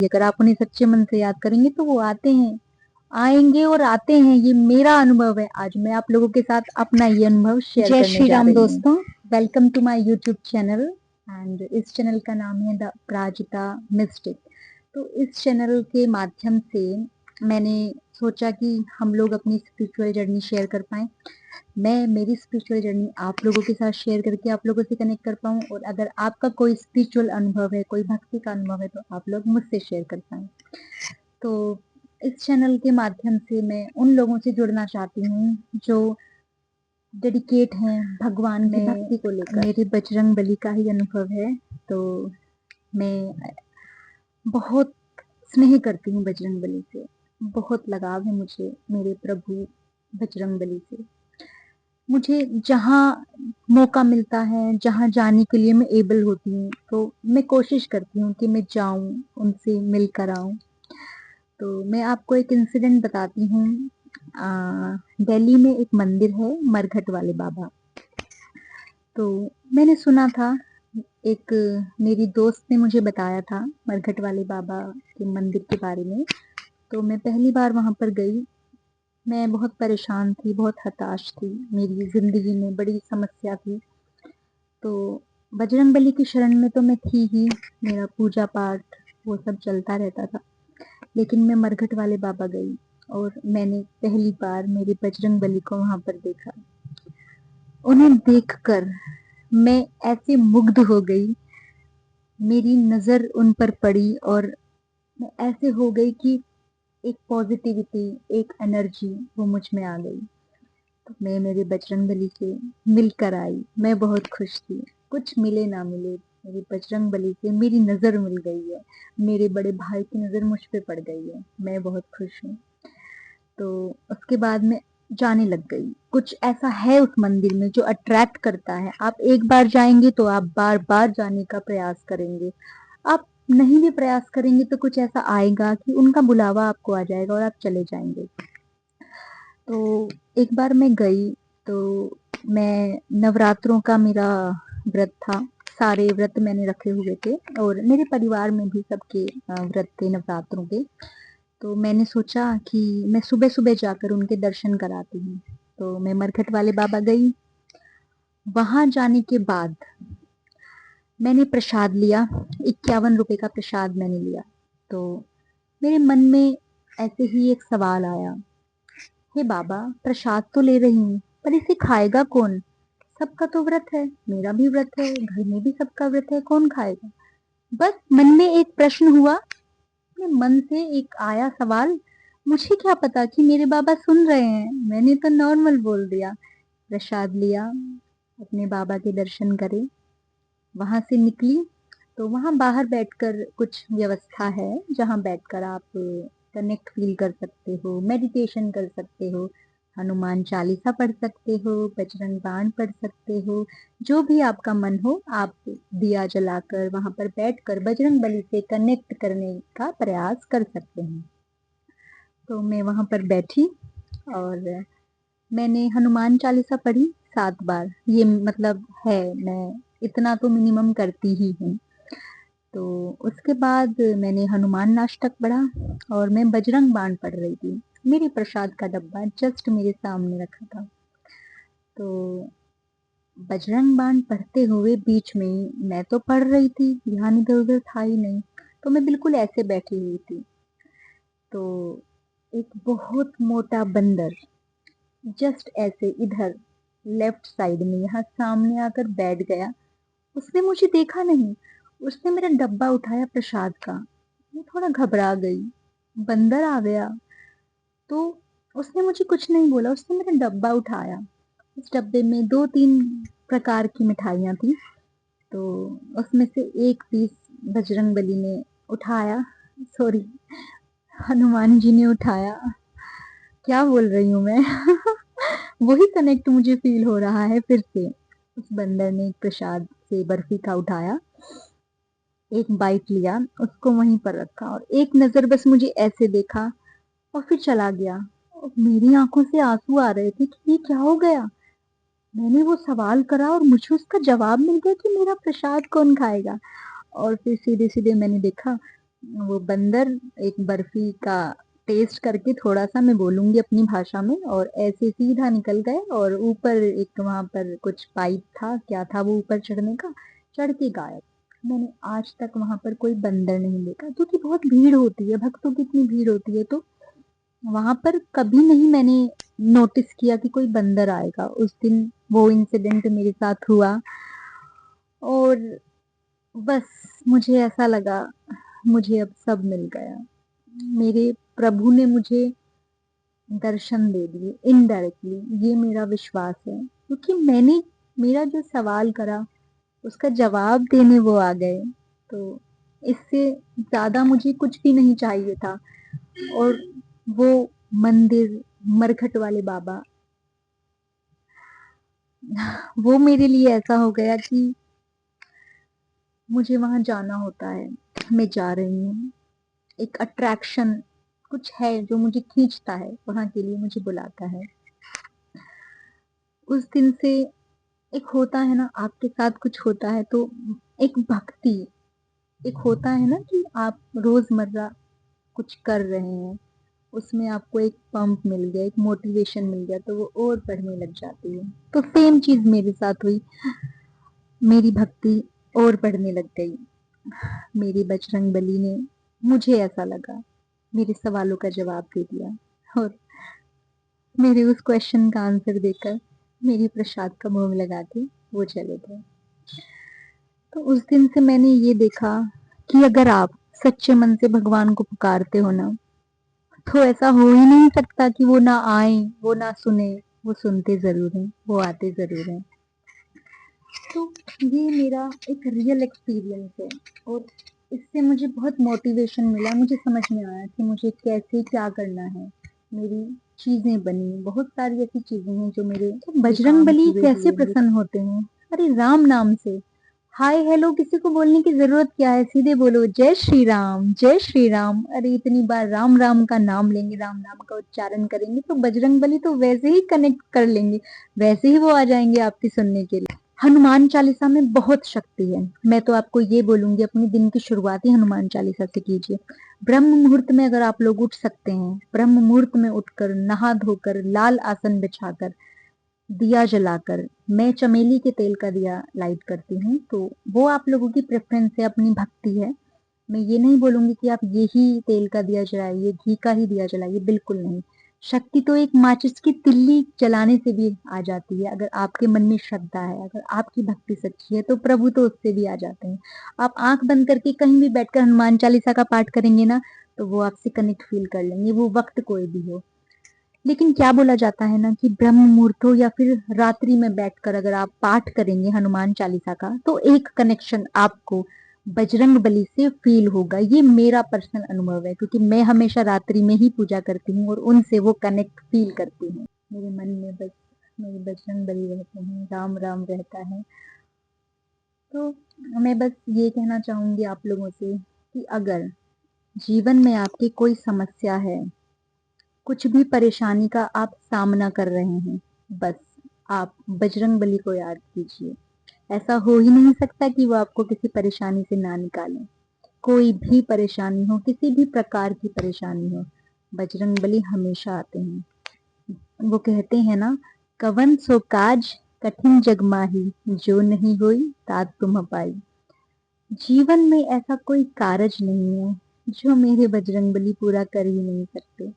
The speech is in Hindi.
अगर आप उन्हें सच्चे मन से याद करेंगे तो वो आते हैं, आएँगे और आते हैं, ये मेरा अनुभव है। आज मैं आप लोगों के साथ अपना ये अनुभव शेयर जय करने श्री जा राम रही हूँ। दोस्तों। Welcome to my YouTube channel and इस चैनल का नाम है द अपराजिता मिस्टिक। तो इस चैनल के माध्यम से मैंने सोचा कि हम लोग अपनी स्पिरिचुअल जर्नी शेयर कर पाएँ। मैं मेरी स्पिरिचुअल जर्नी आप लोगों के साथ शेयर करके आप लोगों से कनेक्ट कर पाऊँ और अगर आपका कोई स्पिरिचुअल अनुभव है, कोई भक्ति का अनुभव है तो आप लोग मुझसे शेयर कर पाएँ। तो इस चैनल के माध्यम से मैं उन लोगों से जुड़ना चाहती हूँ जो डेडिकेट हैं भगवान की भक्ति को लेकर। मेरे बजरंगबली का ही अनुभव है, तो मैं बहुत स्नेह करती हूँ बजरंगबली से। बहुत लगाव है मुझे मेरे प्रभु बजरंगबली से। मुझे जहाँ मौका मिलता है, जहाँ जाने के लिए मैं एबल होती हूँ, तो मैं कोशिश करती हूँ कि मैं जाऊँ, उनसे मिल कर आऊँ। तो मैं आपको एक इंसिडेंट बताती हूँ। दिल्ली में एक मंदिर है मरघट वाले बाबा। तो मैंने सुना था, एक मेरी दोस्त ने मुझे बताया था मरघट वाले बाबा के मंदिर के बारे में। तो मैं पहली बार वहाँ पर गई। मैं बहुत परेशान थी, बहुत हताश थी, मेरी ज़िंदगी में बड़ी समस्या थी। तो बजरंगबली की शरण में तो मैं थी ही, मेरा पूजा पाठ वो सब चलता रहता था। लेकिन मैं मरघट वाले बाबा गई और मैंने पहली बार मेरे बजरंगबली को वहाँ पर देखा। उन्हें देखकर मैं ऐसे मुग्ध हो गई, मेरी नज़र उन पर पड़ी और मैं ऐसे हो गई कि एक पॉजिटिविटी, एक एनर्जी वो मुझ में आ गई। तो मैं मेरे बजरंगबली से मिलकर आई। मैं बहुत खुश थी। कुछ मिले ना मिले, मेरे बजरंगबली से मेरी नज़र मिल गई है। मेरे बड़े भाई की नज़र मुझ पे पड़ गई है। मैं बहुत खुश हूँ। तो उसके बाद मैं जाने लग गई। कुछ ऐसा है उस मंदिर में जो अट्रैक्ट करता है। आप एक बार जाएँगे तो आप बार-बार जाने का प्रयास करेंगे। आप नहीं भी प्रयास करेंगे तो कुछ ऐसा आएगा कि उनका बुलावा आपको आ जाएगा और आप चले जाएँगे। तो एक बार मैं गई, तो मैं नवरात्रों का मेरा व्रत था। सारे व्रत मैंने रखे हुए थे और मेरे परिवार में भी सबके व्रत थे नवरात्रों के। तो मैंने सोचा कि मैं सुबह-सुबह जाकर उनके दर्शन कराती हूँ। तो मैं मरघट वाले बाबा गई। वहाँ जाने के बाद मैंने प्रसाद लिया, 51 रुपए का प्रसाद मैंने लिया। तो मेरे मन में ऐसे ही एक सवाल आया, हे बाबा, प्रसाद तो ले रही हूँ, पर इसे खाएगा कौन? सबका तो व्रत है, मेरा भी व्रत है, घर में भी सबका व्रत है, कौन खाएगा? बस मन में एक प्रश्न हुआ, अपने मन से एक आया सवाल। मुझे क्या पता कि मेरे बाबा सुन रहे हैं, मैंने तो नॉर्मल बोल दिया। प्रसाद लिया, अपने बाबा के दर्शन करे, वहां से निकली। तो वहां बाहर बैठकर कुछ व्यवस्था है जहां बैठकर आप कनेक्ट फील कर सकते हो, मेडिटेशन कर सकते हो, हनुमान चालीसा पढ़ सकते हो, बजरंग बाण पढ़ सकते हो। जो भी आपका मन हो, आप दिया जलाकर वहां पर बैठकर बजरंग बली से कनेक्ट करने का प्रयास कर सकते हैं। तो मैं वहां पर बैठी और मैंने हनुमान चालीसा पढ़ी 7 बार। ये मतलब है, मैं इतना तो मिनिमम करती ही हूँ। तो उसके बाद मैंने हनुमान अष्टक पढ़ा और मैं बजरंग बाण पढ़ रही थी। मेरे प्रसाद का डब्बा जस्ट मेरे सामने रखा था। तो बजरंग बाण पढ़ते हुए बीच में ही मैं तो पढ़ रही थी, ध्यान इधर-उधर था ही नहीं। तो मैं बिल्कुल ऐसे बैठी हुई थी। तो एक बहुत मोटा बंदर जस्ट ऐसे इधर लेफ्ट साइड में यहाँ सामने आकर बैठ गया। उसने मुझे देखा नहीं, उसने मेरा डब्बा उठाया प्रसाद का। मैं थोड़ा घबरा गई, बंदर आ गया। तो उसने मुझे कुछ नहीं बोला, उसने मेरा डब्बा उठाया। उस डब्बे में 2-3 प्रकार की मिठाइयाँ थी। तो उसमें से एक पीस बजरंगबली ने उठाया, सॉरी, हनुमान जी ने उठाया। क्या बोल रही हूँ मैं? वही कनेक्ट मुझे फील हो रहा है फिर से। उस बंदर ने एक प्रसाद से बर्फी का उठाया, एक बाइट लिया, उसको वहीं पर रखा और एक नज़र बस मुझे ऐसे देखा और फिर चला गया। और मेरी आँखों से आँसू आ रहे थे कि ये क्या हो गया? मैंने वो सवाल करा और मुझे उसका जवाब मिल गया कि मेरा प्रसाद कौन खाएगा? और फिर सीधे-सीधे मैंने देखा, वो बंदर एक बर्फी का टेस्ट करके थोड़ा-सा मैं बोलूँगी अपनी भाषा में और ऐसे सीधा निकल गए और ऊपर एक वहाँ पर कुछ पाइप था, क्या था वो ऊपर चढ़ने का, चढ़ के गायब। मैंने आज तक वहाँ पर कोई बंदर नहीं देखा क्योंकि बहुत भीड़ होती है, भक्तों की इतनी भीड़ होती है तो वहाँ पर कभी नहीं मैंने नोटिस किया कि कोई बंदर आएगा। उस दिन वो इंसिडेंट मेरे साथ हुआ और बस मुझे ऐसा लगा मुझे अब सब मिल गया। मेरे प्रभु ने मुझे दर्शन दे दिए इनडायरेक्टली, ये मेरा विश्वास है क्योंकि मैंने मेरा जो सवाल करा उसका जवाब देने वो आ गए। तो इससे ज़्यादा मुझे कुछ भी नहीं चाहिए था और वो मंदिर, मरघट वाले बाबा, वो मेरे लिए ऐसा हो गया कि मुझे वहाँ जाना होता है, मैं जा रही हूँ। एक अट्रैक्शन कुछ है जो मुझे खींचता है, वहाँ के लिए मुझे बुलाता है। उस दिन से एक होता है ना आपके साथ कुछ होता है तो एक भक्ति, एक होता है ना कि आप रोज़मर्रा कुछ कर रहे हैं, उसमें आपको एक पंप मिल गया, एक मोटिवेशन मिल गया तो वो और बढ़ने लग जाती है। तो सेम चीज़ मेरे साथ हुई, मेरी भक्ति और बढ़ने लग गई। मेरी बजरंगबली ने मुझे ऐसा लगा, मेरे सवालों का जवाब दे दिया और मेरे उस क्वेश्चन का आंसर देकर मेरी प्रसाद का भोग लगा के वो चले गए। तो उस दिन से मैंने ये देखा कि अगर आप सच्चे मन से भगवान को पुकारते हो ना, तो ऐसा हो ही नहीं सकता कि वो ना आए, वो ना सुने, वो सुनते ज़रूर हैं, वो आते ज़रूर हैं। तो ये मेरा एक रियल एक्सपीरियंस है और इससे मुझे बहुत मोटिवेशन मिला, मुझे समझ में आया कि मुझे कैसे क्या करना है। मेरी चीज़ें बनी, बहुत सारी ऐसी चीज़ें हैं जो मेरे तो बजरंगबली कैसे प्रसन्न होते हैं? अरे राम नाम से। हाय हेलो किसी को बोलने की ज़रूरत क्या है? सीधे बोलो जय श्री राम, जय श्री राम। अरे इतनी बार राम राम का नाम लेंगे, राम नाम का उच्चारण करेंगे तो बजरंगबली तो वैसे ही कनेक्ट कर लेंगे, वैसे ही वो आ जाएँगे आपकी सुनने के लिए। हनुमान चालीसा में बहुत शक्ति है। मैं तो आपको ये बोलूँगी अपने दिन की शुरुआत ही हनुमान चालीसा से कीजिए। ब्रह्म मुहूर्त में अगर आप लोग उठ सकते हैं, ब्रह्म मुहूर्त में उठकर, नहा धोकर, लाल आसन बिछाकर, दिया जलाकर, मैं चमेली के तेल का दिया लाइट करती हूँ, तो वो आप लोगों की प्रेफ़रेंस है, अपनी भक्ति है। मैं ये नहीं बोलूँगी कि आप यही तेल का दिया जलाइए, घी का ही दिया जलाइए, बिल्कुल नहीं। शक्ति तो एक माचिस की तिल्ली जलाने से भी आ जाती है, अगर आपके मन में श्रद्धा है, अगर आपकी भक्ति सच्ची है, तो प्रभु तो उससे भी आ जाते हैं। आप आँख बंद करके कहीं भी बैठकर हनुमान चालीसा का पाठ करेंगे ना, तो वो आपसे कनेक्ट फ़ील कर लेंगे, वो वक़्त कोई भी हो। लेकिन क्या बोला जाता है ना कि ब्रह्म मुहूर्त हो या फिर रात्रि में बैठकर अगर आप पाठ करेंगे हनुमान चालीसा का तो एक कनेक्शन आपको बजरंग बली से फील होगा। ये मेरा पर्सनल अनुभव है क्योंकि मैं हमेशा रात्रि में ही पूजा करती हूँ और उनसे वो कनेक्ट फील करती हूँ। मेरे मन में बस मेरे बजरंग बली रहते हैं, राम राम रहता है। तो मैं बस ये कहना चाहूंगी आप लोगों से कि अगर जीवन में आपकी कोई समस्या है, कुछ भी परेशानी का आप सामना कर रहे हैं, बस आप बजरंगबली को याद कीजिए। ऐसा हो ही नहीं सकता कि वो आपको किसी परेशानी से ना निकालें। कोई भी परेशानी हो, किसी भी प्रकार की परेशानी हो, बजरंगबली हमेशा आते हैं। वो कहते हैं ना, कवन सो काज कठिन जग माही, जो नहीं होई तात तुम पाई। जीवन में ऐसा कोई कारज नहीं है जो मेरे बजरंगबली पूरा कर ही नहीं सकते।